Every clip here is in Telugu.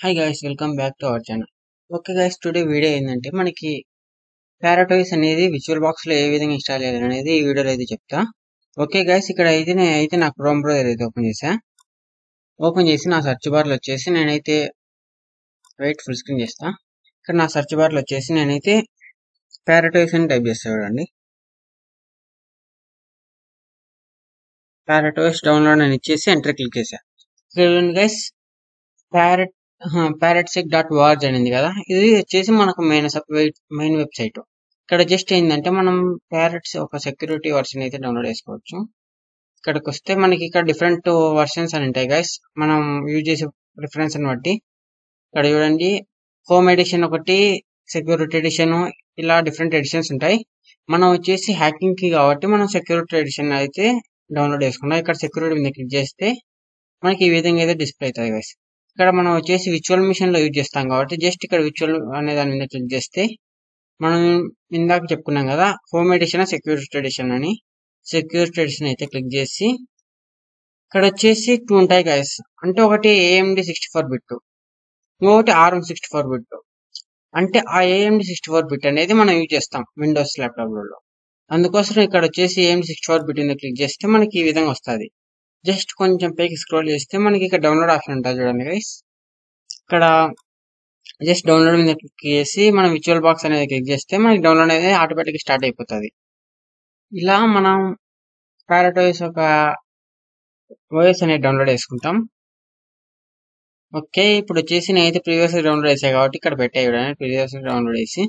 Hi guys, welcome back to our channel. Okay guys, today video ఏంటంటే మనకి పారాటోయిస్ అనేది విజువల్ బాక్స్ లో ఏ విధంగా ఇన్స్టాల్ చేయాలి అనేది ఈ వీడియోలో అయితే చెప్తా. ఓకే గైస్, ఇక్కడ అయితే నేనైతే నా క్రోమ్ బ్రౌజర్ అయితే ఓపెన్ చేసి నా సెర్చ్ బార్ లో వచ్చేసి నేనైతే ఫుల్ స్క్రీన్ చేస్తా. ఇక్కడ నా సెర్చ్ బార్ లో వచ్చేసి నేనైతే పారాటోయిస్ అని టైప్ చేస్తా. చూడండి, పారాటోయిస్ డౌన్లోడ్ అని ఇచ్చేసి ఎంటర్ క్లిక్ చేసా. చూడండి గైస్, ప్యారెట్ parrotSec.org అనేది కదా, ఇది వచ్చేసి మనకు మెయిన్ వెబ్సైట్. ఇక్కడ జస్ట్ ఏంటంటే మనం ప్యారెట్స్ ఒక సెక్యూరిటీ వర్షన్ అయితే డౌన్లోడ్ చేసుకోవచ్చు. ఇక్కడికి వస్తే మనకి ఇక్కడ డిఫరెంట్ వర్షన్స్ అని ఉంటాయి గైస్, మనం యూజ్ చేసే ప్రిఫరెన్స్ అని బట్టి. ఇక్కడ చూడండి, హోమ్ ఎడిషన్ ఒకటి, సెక్యూరిటీ ఎడిషన్, ఇలా డిఫరెంట్ ఎడిషన్స్ ఉంటాయి. మనం వచ్చేసి హ్యాకింగ్ కి కాబట్టి మనం సెక్యూరిటీ ఎడిషన్ అయితే డౌన్లోడ్ చేసుకున్నాం. ఇక్కడ సెక్యూరిటీ మీద క్లిక్ చేస్తే మనకి ఈ విధంగా అయితే డిస్ప్లే అవుతుంది గైస్. ఇక్కడ మనం వచ్చేసి విర్చువల్ మిషన్ లో యూజ్ చేస్తాం కాబట్టి జస్ట్ ఇక్కడ విర్చువల్ అనే దాని మీద క్లిక్ చేస్తే మనం ఇందాక చెప్పుకున్నాం కదా, హోమ్ ఎడిషన్ సెక్యూరిటీ ఎడిషన్ అని. సెక్యూరిటీ ఎడిషన్ అయితే క్లిక్ చేసి ఇక్కడ వచ్చేసి 2 ఉంటాయి గైస్. అంటే ఒకటి AMD 64 బిట్, ఇంకొకటి ARM 64 బిట్. అంటే ఆ AMD 64 బిట్ అనేది మనం యూజ్ చేస్తాం విండోస్ ల్యాప్టాప్లలో. అందుకోసం ఇక్కడ వచ్చేసి AMD 64 బిట్ మీద క్లిక్ చేస్తే మనకి ఈ విధంగా వస్తుంది. జస్ట్ కొంచెం పైకి స్క్రోల్ చేస్తే మనకి ఇక్కడ డౌన్లోడ్ ఆప్షన్ ఉంటుంది. చూడండి గైస్, ఇక్కడ జస్ట్ డౌన్లోడ్ మీద క్లిక్ చేసి మనం విర్చువల్ బాక్స్ అనేది క్లిక్ చేస్తే మనకి డౌన్లోడ్ అనేది ఆటోమేటిక్ స్టార్ట్ అయిపోతుంది. ఇలా మనం పారాటోయిస్ ఒక ఓఎస్ అనేది డౌన్లోడ్ చేసుకుంటాం. ఓకే, ఇప్పుడు వచ్చేసి నేనైతే ప్రీవియస్ డౌన్లోడ్ చేసాను కాబట్టి ఇక్కడ పెట్టే చూడండి, ప్రీవియస్ డౌన్లోడ్ చేసి.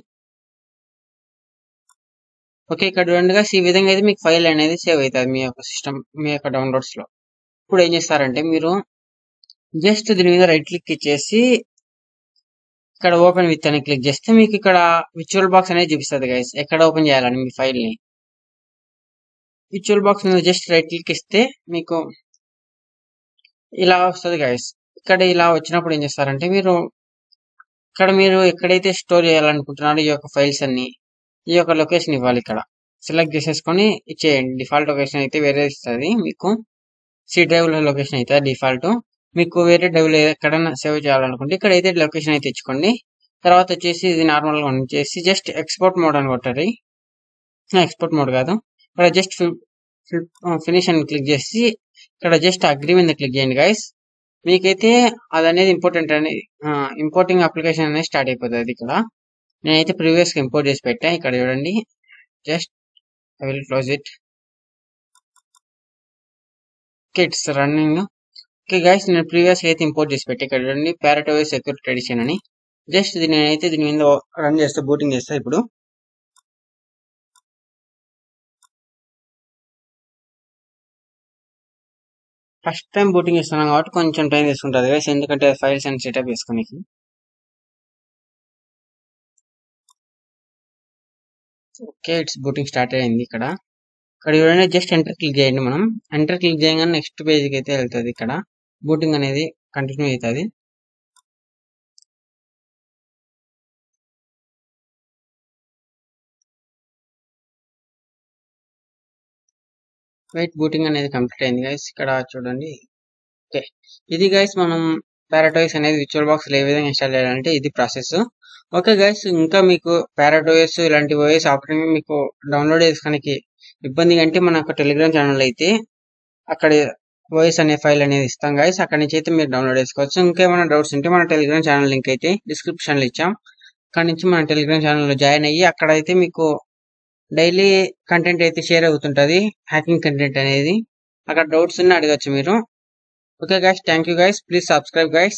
ఓకే, ఇక్కడ చూడండి గైస్, ఈ విధంగా అయితే మీకు ఫైల్ అనేది సేవ్ అవుతుంది మీ యొక్క సిస్టమ్, మీ యొక్క డౌన్లోడ్స్ లో. ఇప్పుడు ఏం చేస్తారంటే మీరు జస్ట్ దీని మీద రైట్ క్లిక్ ఇచ్చేసి ఇక్కడ ఓపెన్ విత్ అని క్లిక్ చేస్తే మీకు ఇక్కడ విర్చువల్ బాక్స్ అనేది చూపిస్తుంది గైస్, ఎక్కడ ఓపెన్ చేయాలని మీ ఫైల్ ని. విర్చువల్ బాక్స్ మీద జస్ట్ రైట్ క్లిక్ ఇస్తే మీకు ఇలా వస్తుంది గైస్. ఇక్కడ ఇలా వచ్చినప్పుడు ఏం చేస్తారంటే మీరు ఎక్కడైతే స్టోర్ చేయాలనుకుంటున్నారో ఈ యొక్క ఫైల్స్ అన్ని, ఈ యొక్క లొకేషన్ ఇవ్వాలి. ఇక్కడ సెలెక్ట్ చేసేసుకొని ఇచ్చేయండి. డిఫాల్ట్ లొకేషన్ అయితే వేరే ఇస్తుంది మీకు, సి డ్రైవ్ లో లొకేషన్ అయితే డిఫాల్ట్. మీకు వేరే డ్రైవ్ లో ఎక్కడైనా సేవ్ చేయాలనుకుంటే ఇక్కడ అయితే లొకేషన్ అయితే ఇచ్చుకోండి. తర్వాత వచ్చేసి ఇది నార్మల్ గా వచ్చేసి జస్ట్ ఎక్స్పోర్ట్ మోడ్ అని కొట్టారు. ఎక్స్పోర్ట్ మోడ్ కాదు, ఇక్కడ జస్ట్ ఫినిష్ అని క్లిక్ చేసి ఇక్కడ జస్ట్ అగ్రీ మీద క్లిక్ చేయండి గైస్. మీకైతే అది అనేది ఇంపోర్టింగ్ అప్లికేషన్ అనేది స్టార్ట్ అయిపోతుంది. ఇక్కడ నేనైతే ప్రీవియస్ గా ఇంపోర్ట్ చేసి పెట్టా. ఇక్కడ చూడండి, just I will close it. Okay, it's running. Okay guys, నేను ప్రీవియస్ అయితే ఇంపోర్ట్ చేసి పెట్టి ఇక్కడ చూడండి, పారాటోయిస్ సెక్యూరిటీ ఎడిషన్ అని. జస్ట్ నేనైతే దీని మీద రన్ చేస్తే బూటింగ్ చేస్తా. ఇప్పుడు ఫస్ట్ టైం బూటింగ్ చేస్తున్నాం కాబట్టి కొంచెం టైం తీసుకుంటుంది గైస్, ఎందుకంటే ఫైల్స్ అండ్ సెటప్ చేసుకోనికి. ఓకే, ఇట్స్ బూటింగ్ స్టార్ట్ అయింది. ఇక్కడ చూడండి, జస్ట్ ఎంటర్ క్లిక్ చేయండి. మనం ఎంటర్ క్లిక్ చేయగానే నెక్స్ట్ పేజ్కి అయితే వెళ్తుంది. ఇక్కడ బూటింగ్ అనేది కంటిన్యూ అవుతుంది. బూటింగ్ అనేది కంప్లీట్ అయింది గైస్. ఇక్కడ చూడండి. ఓకే, ఇది గైస్ మనం పారాటోయిస్ అనేది విర్చువల్ బాక్స్ ఏ విధంగా ఇన్స్టాల్ చేయాలంటే ఇది ప్రాసెస్. ఓకే గైస్, ఇంకా మీకు పారాటోయిస్ ఇలాంటి ఓఎస్ ఆపరేటింగ్ మీకు డౌన్లోడ్ చేసుకోనికి ఇబ్బంది అంటే మన యొక్క టెలిగ్రామ్ ఛానల్ అయితే అక్కడ ఓఎస్ అనే ఫైల్ అనేది ఇస్తాం గైస్, అక్కడ నుంచి అయితే మీరు డౌన్లోడ్ చేసుకోవచ్చు. ఇంకేమైనా డౌట్స్ ఉంటే మన టెలిగ్రామ్ ఛానల్ లింక్ అయితే డిస్క్రిప్షన్ లో ఇచ్చాం. అక్కడ నుంచి మన టెలిగ్రామ్ ఛానల్ లో జాయిన్ అయ్యి అక్కడ అయితే మీకు డైలీ కంటెంట్ అయితే షేర్ అవుతుంటది, హ్యాకింగ్ కంటెంట్ అనేది. అక్కడ డౌట్స్ ఉన్నా అడగచ్చు మీరు. Okay guys, thank you guys, please subscribe guys.